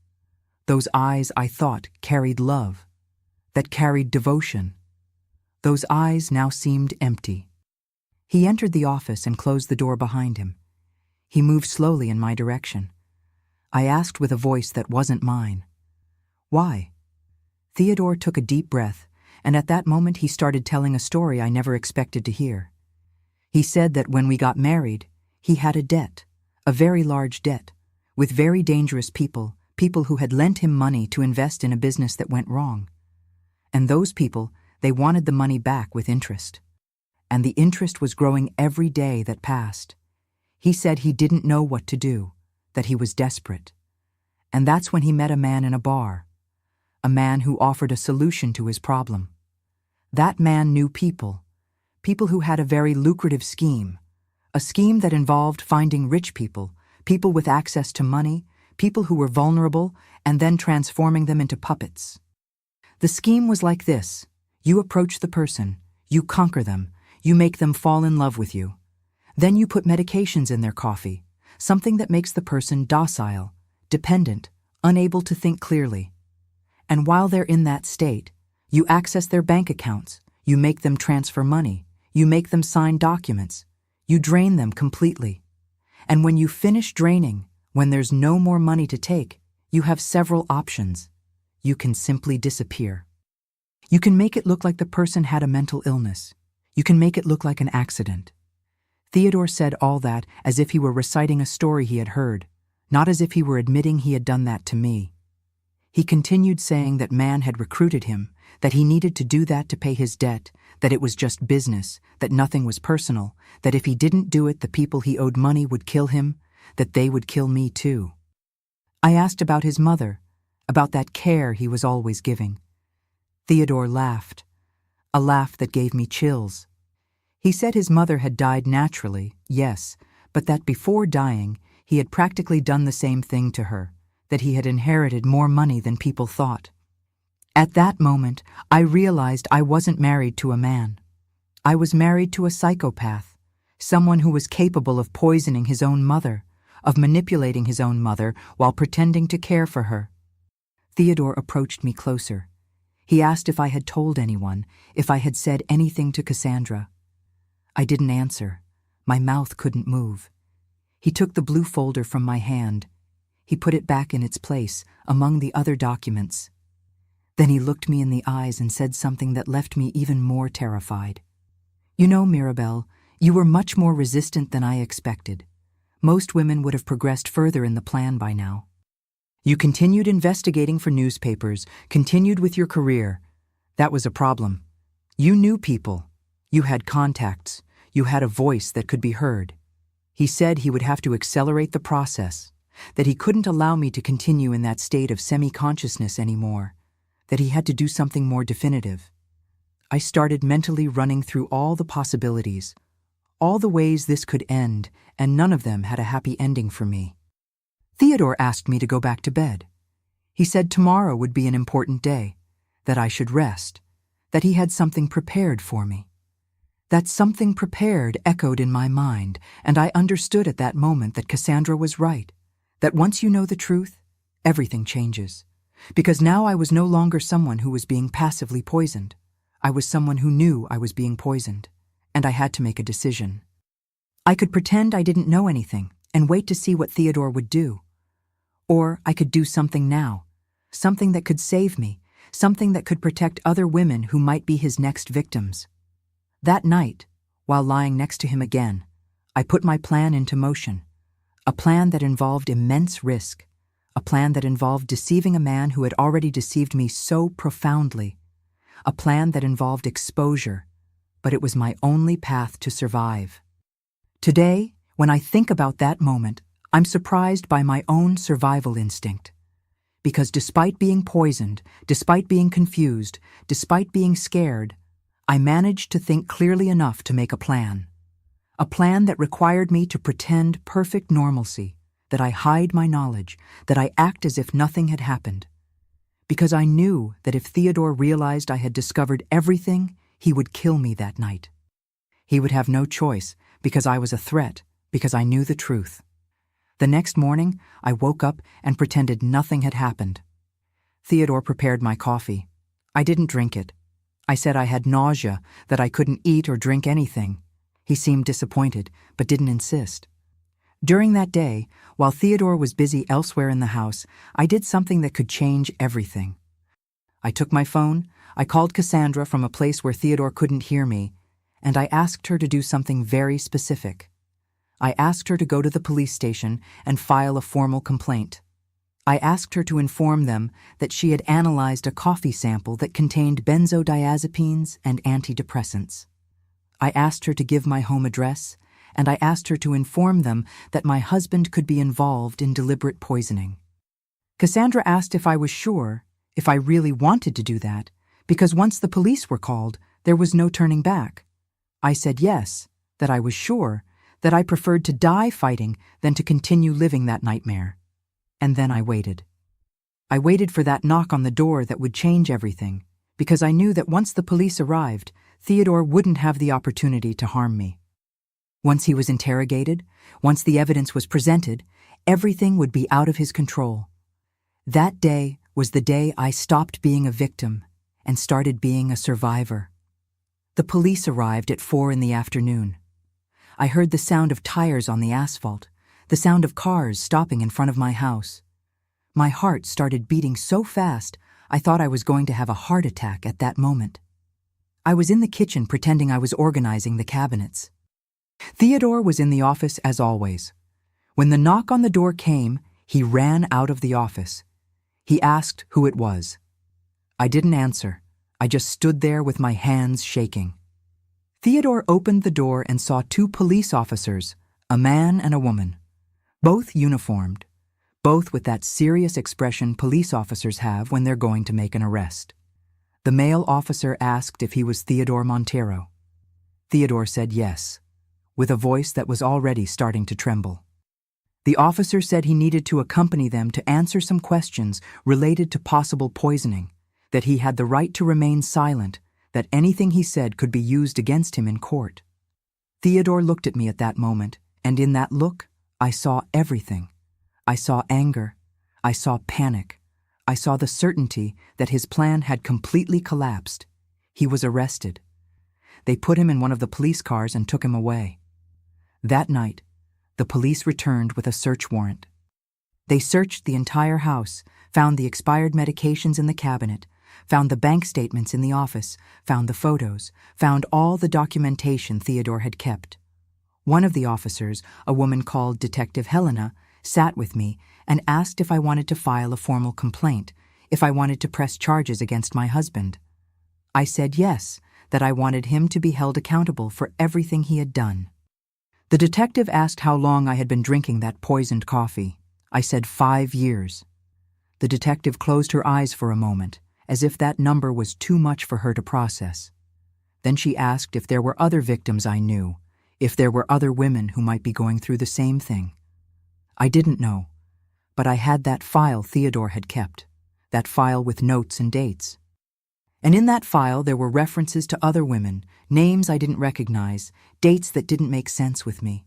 Those eyes, I thought, carried love, that carried devotion. Those eyes now seemed empty. He entered the office and closed the door behind him. He moved slowly in my direction. I asked with a voice that wasn't mine, "Why?" Theodore took a deep breath, and at that moment he started telling a story I never expected to hear. He said that when we got married, he had a debt, a very large debt, with very dangerous people who had lent him money to invest in a business that went wrong. And those people, they wanted the money back with interest. And the interest was growing every day that passed. He said he didn't know what to do, that he was desperate. And that's when he met a man in a bar, a man who offered a solution to his problem. That man knew people who had a very lucrative scheme, a scheme that involved finding rich people with access to money, people who were vulnerable, and then transforming them into puppets. The scheme was like this. You approach the person, you conquer them, you make them fall in love with you. Then you put medications in their coffee, something that makes the person docile, dependent, unable to think clearly. And while they're in that state, you access their bank accounts, you make them transfer money, you make them sign documents, you drain them completely. And when you finish draining, when there's no more money to take, You have several options. You can simply disappear. You can make it look like the person had a mental illness. You can make it look like an accident. Theodore said all that as if he were reciting a story he had heard, not as if he were admitting he had done that to me. He continued saying that man had recruited him, that he needed to do that to pay his debt, that it was just business, that nothing was personal, that if he didn't do it the people he owed money would kill him, that they would kill me too. I asked about his mother, about that care he was always giving. Theodore laughed, a laugh that gave me chills. He said his mother had died naturally, yes, but that before dying, he had practically done the same thing to her, that he had inherited more money than people thought. At that moment, I realized I wasn't married to a man. I was married to a psychopath, someone who was capable of poisoning his own mother, of manipulating his own mother while pretending to care for her. Theodore approached me closer. He asked if I had told anyone, if I had said anything to Cassandra. I didn't answer. My mouth couldn't move. He took the blue folder from my hand. He put it back in its place, among the other documents. Then he looked me in the eyes and said something that left me even more terrified. You know, Mirabelle, you were much more resistant than I expected. Most women would have progressed further in the plan by now. You continued investigating for newspapers, continued with your career. That was a problem. You knew people. You had contacts. You had a voice that could be heard. He said he would have to accelerate the process, that he couldn't allow me to continue in that state of semi-consciousness anymore, that he had to do something more definitive. I started mentally running through all the possibilities, all the ways this could end, and none of them had a happy ending for me. Theodore asked me to go back to bed. He said tomorrow would be an important day, that I should rest, that he had something prepared for me. That something prepared echoed in my mind, and I understood at that moment that Cassandra was right, that once you know the truth, everything changes. Because now I was no longer someone who was being passively poisoned. I was someone who knew I was being poisoned, and I had to make a decision. I could pretend I didn't know anything and wait to see what Theodore would do. Or I could do something now, something that could save me, something that could protect other women who might be his next victims. That night, while lying next to him again, I put my plan into motion, a plan that involved immense risk, a plan that involved deceiving a man who had already deceived me so profoundly, a plan that involved exposure, but it was my only path to survive. Today, when I think about that moment, I'm surprised by my own survival instinct. Because despite being poisoned, despite being confused, despite being scared, I managed to think clearly enough to make a plan that required me to pretend perfect normalcy, that I hide my knowledge, that I act as if nothing had happened. Because I knew that if Theodore realized I had discovered everything, he would kill me that night. He would have no choice, because I was a threat, because I knew the truth. The next morning, I woke up and pretended nothing had happened. Theodore prepared my coffee. I didn't drink it. I said I had nausea, that I couldn't eat or drink anything. He seemed disappointed, but didn't insist. During that day, while Theodore was busy elsewhere in the house, I did something that could change everything. I took my phone, I called Cassandra from a place where Theodore couldn't hear me, and I asked her to do something very specific. I asked her to go to the police station and file a formal complaint. I asked her to inform them that she had analyzed a coffee sample that contained benzodiazepines and antidepressants. I asked her to give my home address, and I asked her to inform them that my husband could be involved in deliberate poisoning. Cassandra asked if I was sure, if I really wanted to do that, because once the police were called, there was no turning back. I said yes, that I was sure, that I preferred to die fighting than to continue living that nightmare. And then I waited. I waited for that knock on the door that would change everything, because I knew that once the police arrived, Theodore wouldn't have the opportunity to harm me. Once he was interrogated, once the evidence was presented, everything would be out of his control. That day was the day I stopped being a victim and started being a survivor. The police arrived at 4 p.m. I heard the sound of tires on the asphalt, the sound of cars stopping in front of my house. My heart started beating so fast, I thought I was going to have a heart attack at that moment. I was in the kitchen pretending I was organizing the cabinets. Theodore was in the office as always. When the knock on the door came, he ran out of the office. He asked who it was. I didn't answer. I just stood there with my hands shaking. Theodore opened the door and saw two police officers, a man and a woman, both uniformed, both with that serious expression police officers have when they're going to make an arrest. The male officer asked if he was Theodore Montero. Theodore said yes, with a voice that was already starting to tremble. The officer said he needed to accompany them to answer some questions related to possible poisoning, that he had the right to remain silent, that anything he said could be used against him in court. Theodore looked at me at that moment, and in that look, I saw everything. I saw anger. I saw panic. I saw the certainty that his plan had completely collapsed. He was arrested. They put him in one of the police cars and took him away. That night, the police returned with a search warrant. They searched the entire house, found the expired medications in the cabinet, found the bank statements in the office, found the photos, found all the documentation Theodore had kept. One of the officers, a woman called Detective Helena, sat with me and asked if I wanted to file a formal complaint, if I wanted to press charges against my husband. I said yes, that I wanted him to be held accountable for everything he had done. The detective asked how long I had been drinking that poisoned coffee. I said 5 years. The detective closed her eyes for a moment, as if that number was too much for her to process. Then she asked if there were other victims I knew, if there were other women who might be going through the same thing. I didn't know, but I had that file Theodore had kept, that file with notes and dates. And in that file there were references to other women, names I didn't recognize, dates that didn't make sense with me.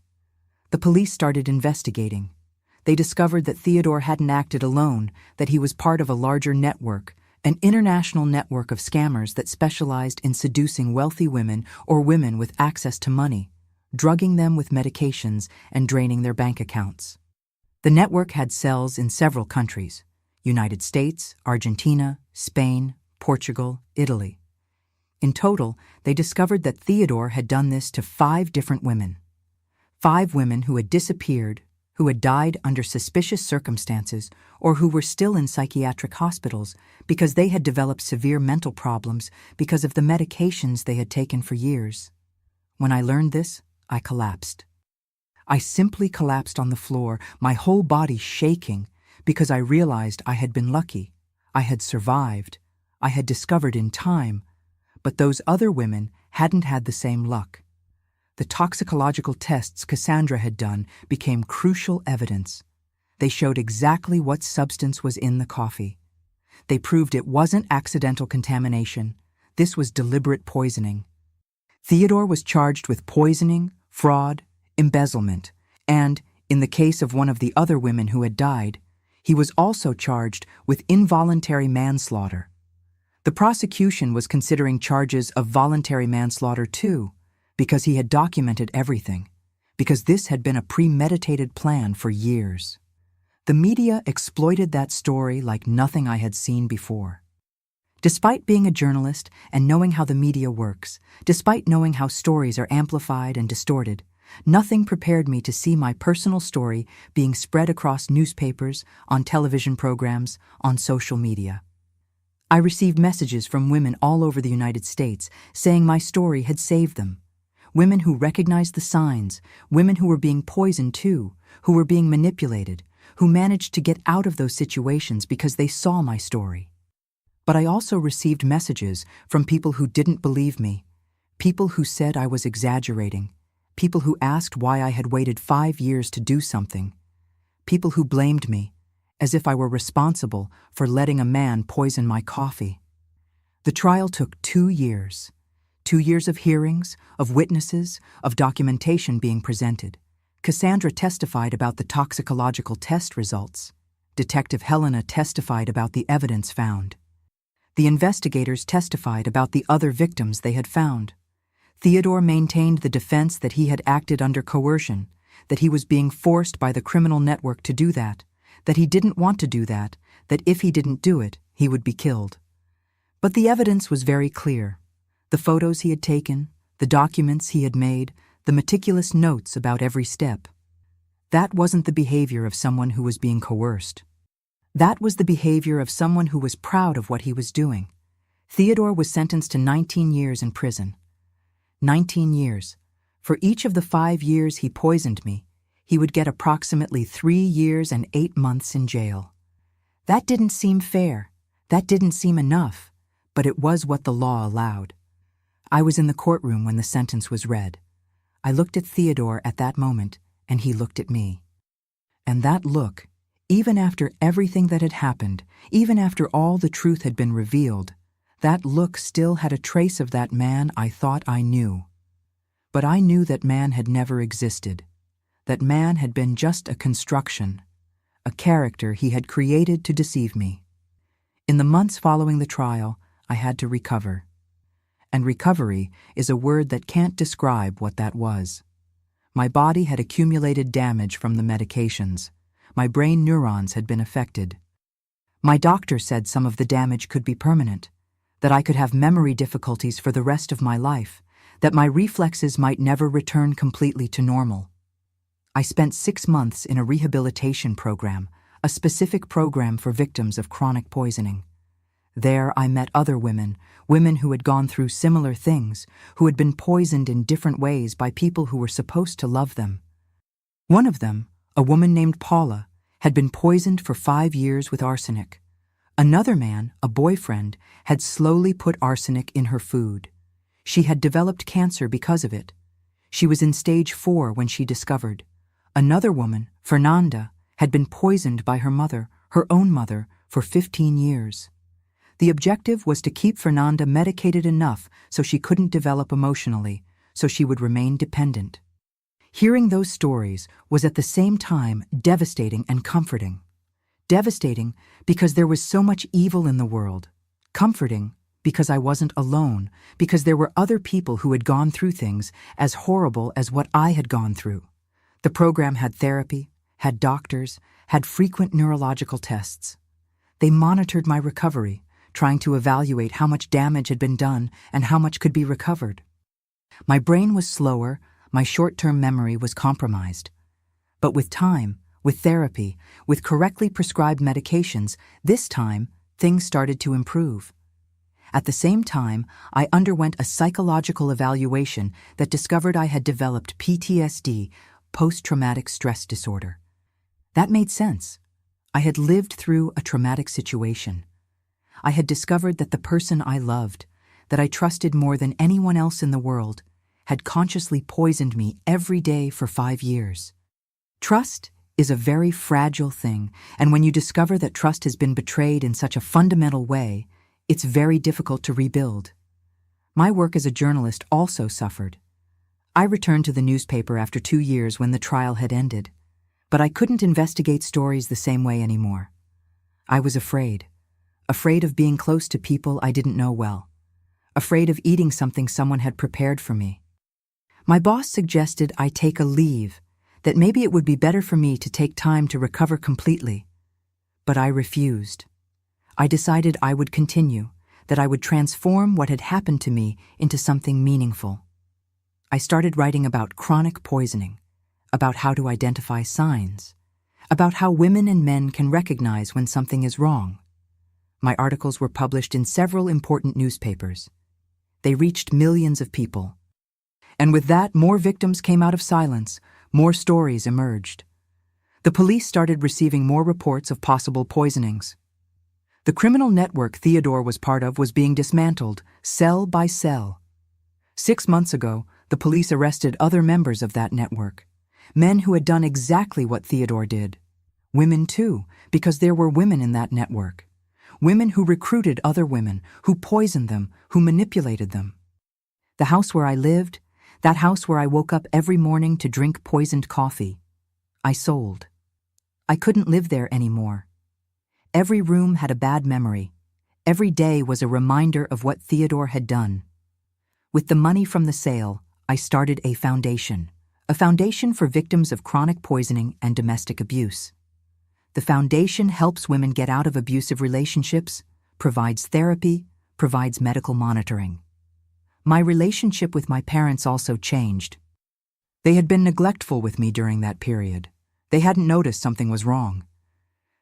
The police started investigating. They discovered that Theodore hadn't acted alone, that he was part of a larger network, an international network of scammers that specialized in seducing wealthy women or women with access to money, drugging them with medications and draining their bank accounts. The network had cells in several countries: United States, Argentina, Spain, Portugal, Italy. In total, they discovered that Theodore had done this to 5 different women. 5 women who had disappeared, who had died under suspicious circumstances, or who were still in psychiatric hospitals because they had developed severe mental problems because of the medications they had taken for years. When I learned this, I collapsed. I simply collapsed on the floor, my whole body shaking, because I realized I had been lucky. I had survived. I had discovered in time, but those other women hadn't had the same luck. The toxicological tests Cassandra had done became crucial evidence. They showed exactly what substance was in the coffee. They proved it wasn't accidental contamination. This was deliberate poisoning. Theodore was charged with poisoning, fraud, embezzlement, and, in the case of one of the other women who had died, he was also charged with involuntary manslaughter. The prosecution was considering charges of voluntary manslaughter too, because he had documented everything, because this had been a premeditated plan for years. The media exploited that story like nothing I had seen before. Despite being a journalist and knowing how the media works, despite knowing how stories are amplified and distorted, nothing prepared me to see my personal story being spread across newspapers, on television programs, on social media. I received messages from women all over the United States saying my story had saved them. Women who recognized the signs, women who were being poisoned too, who were being manipulated, who managed to get out of those situations because they saw my story. But I also received messages from people who didn't believe me, people who said I was exaggerating, people who asked why I had waited 5 years to do something, people who blamed me, as if I were responsible for letting a man poison my coffee. The trial took 2 years. 2 years of hearings, of witnesses, of documentation being presented. Cassandra testified about the toxicological test results. Detective Helena testified about the evidence found. The investigators testified about the other victims they had found. Theodore maintained the defense that he had acted under coercion, that he was being forced by the criminal network to do that that he didn't want to do that if he didn't do it, he would be killed. But the evidence was very clear. The photos he had taken, the documents he had made, the meticulous notes about every step. That wasn't the behavior of someone who was being coerced. That was the behavior of someone who was proud of what he was doing. Theodore was sentenced to 19 years in prison. 19 years. For each of the 5 years he poisoned me, he would get approximately 3 years and 8 months in jail. That didn't seem fair. That didn't seem enough, but it was what the law allowed. I was in the courtroom when the sentence was read. I looked at Theodore at that moment, and he looked at me. And that look, even after everything that had happened, even after all the truth had been revealed, that look still had a trace of that man I thought I knew. But I knew that man had never existed. That man had been just a construction, a character he had created to deceive me. In the months following the trial, I had to recover. And recovery is a word that can't describe what that was. My body had accumulated damage from the medications. My brain neurons had been affected. My doctor said some of the damage could be permanent, that I could have memory difficulties for the rest of my life, that my reflexes might never return completely to normal. I spent 6 months in a rehabilitation program, a specific program for victims of chronic poisoning. There I met other women who had gone through similar things, who had been poisoned in different ways by people who were supposed to love them. One of them, a woman named Paula, had been poisoned for 5 years with arsenic. Another man, a boyfriend, had slowly put arsenic in her food. She had developed cancer because of it. She was in stage 4 when she discovered. Another woman, Fernanda, had been poisoned by her mother, her own mother, for 15 years. The objective was to keep Fernanda medicated enough so she couldn't develop emotionally, so she would remain dependent. Hearing those stories was at the same time devastating and comforting. Devastating because there was so much evil in the world. Comforting because I wasn't alone, because there were other people who had gone through things as horrible as what I had gone through. The program had therapy, had doctors, had frequent neurological tests. They monitored my recovery, trying to evaluate how much damage had been done and how much could be recovered. My brain was slower, my short-term memory was compromised. But with time, with therapy, with correctly prescribed medications, this time, things started to improve. At the same time, I underwent a psychological evaluation that discovered I had developed PTSD, post-traumatic stress disorder. That made sense. I had lived through a traumatic situation. I had discovered that the person I loved, that I trusted more than anyone else in the world, had consciously poisoned me every day for 5 years. Trust is a very fragile thing, and when you discover that trust has been betrayed in such a fundamental way, it's very difficult to rebuild. My work as a journalist also suffered. I returned to the newspaper after 2 years when the trial had ended, but I couldn't investigate stories the same way anymore. I was afraid of being close to people I didn't know well, afraid of eating something someone had prepared for me. My boss suggested I take a leave, that maybe it would be better for me to take time to recover completely. But I refused. I decided I would continue, that I would transform what had happened to me into something meaningful. I started writing about chronic poisoning, about how to identify signs, about how women and men can recognize when something is wrong. My articles were published in several important newspapers. They reached millions of people. And with that, more victims came out of silence, more stories emerged. The police started receiving more reports of possible poisonings. The criminal network Theodore was part of was being dismantled, cell by cell. 6 months ago, the police arrested other members of that network, men who had done exactly what Theodore did. Women too, because there were women in that network. Women who recruited other women, who poisoned them, who manipulated them. The house where I lived, that house where I woke up every morning to drink poisoned coffee, I sold. I couldn't live there anymore. Every room had a bad memory. Every day was a reminder of what Theodore had done. With the money from the sale, I started a foundation for victims of chronic poisoning and domestic abuse. The foundation helps women get out of abusive relationships, provides therapy, provides medical monitoring. My relationship with my parents also changed. They had been neglectful with me during that period. They hadn't noticed something was wrong.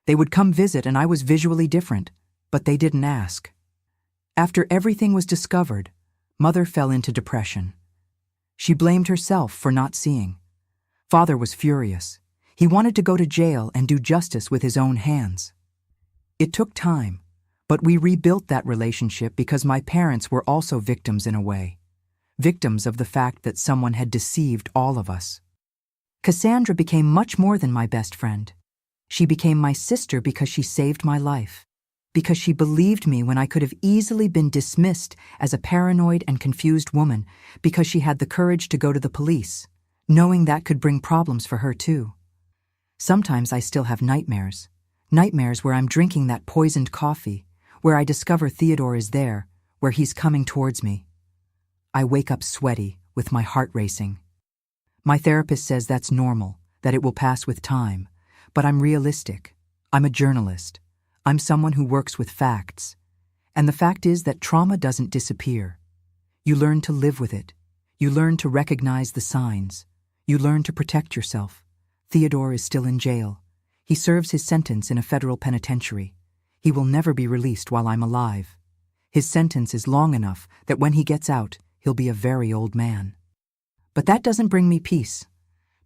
They would come visit and I was visually different, but they didn't ask. After everything was discovered, Mother fell into depression. She blamed herself for not seeing. Father was furious. He wanted to go to jail and do justice with his own hands. It took time, but we rebuilt that relationship because my parents were also victims in a way. Victims of the fact that someone had deceived all of us. Cassandra became much more than my best friend. She became my sister because she saved my life. Because she believed me when I could have easily been dismissed as a paranoid and confused woman, because she had the courage to go to the police, knowing that could bring problems for her too. Sometimes I still have nightmares. Nightmares where I'm drinking that poisoned coffee, where I discover Theodore is there, where he's coming towards me. I wake up sweaty, with my heart racing. My therapist says that's normal, that it will pass with time, but I'm realistic. I'm a journalist. I'm someone who works with facts. And the fact is that trauma doesn't disappear. You learn to live with it. You learn to recognize the signs. You learn to protect yourself. Theodore is still in jail. He serves his sentence in a federal penitentiary. He will never be released while I'm alive. His sentence is long enough that when he gets out, he'll be a very old man. But that doesn't bring me peace,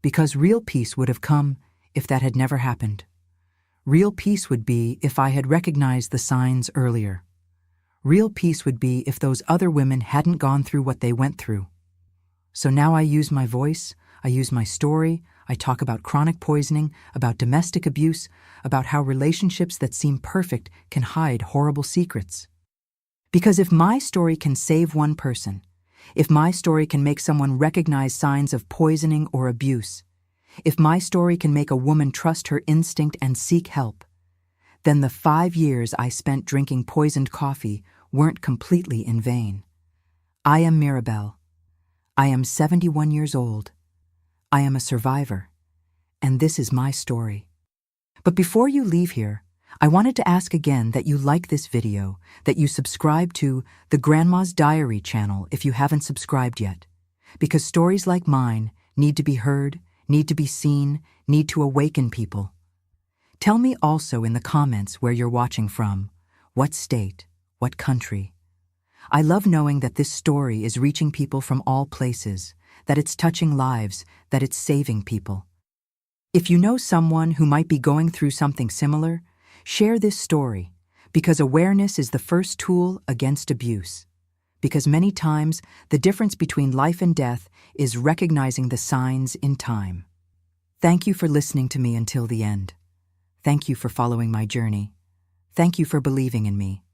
because real peace would have come if that had never happened. Real peace would be if I had recognized the signs earlier. Real peace would be if those other women hadn't gone through what they went through. So now I use my voice, I use my story, I talk about chronic poisoning, about domestic abuse, about how relationships that seem perfect can hide horrible secrets. Because if my story can save one person, if my story can make someone recognize signs of poisoning or abuse, if my story can make a woman trust her instinct and seek help, then the 5 years I spent drinking poisoned coffee weren't completely in vain. I am Mirabelle. I am 71 years old. I am a survivor, and this is my story. But before you leave here, I wanted to ask again that you like this video, that you subscribe to the Grandma's Diary channel if you haven't subscribed yet, because stories like mine need to be heard, need to be seen, need to awaken people. Tell me also in the comments where you're watching from, what state, what country. I love knowing that this story is reaching people from all places, that it's touching lives, that it's saving people. If you know someone who might be going through something similar, share this story, because awareness is the first tool against abuse. Because many times, the difference between life and death is recognizing the signs in time. Thank you for listening to me until the end. Thank you for following my journey. Thank you for believing in me.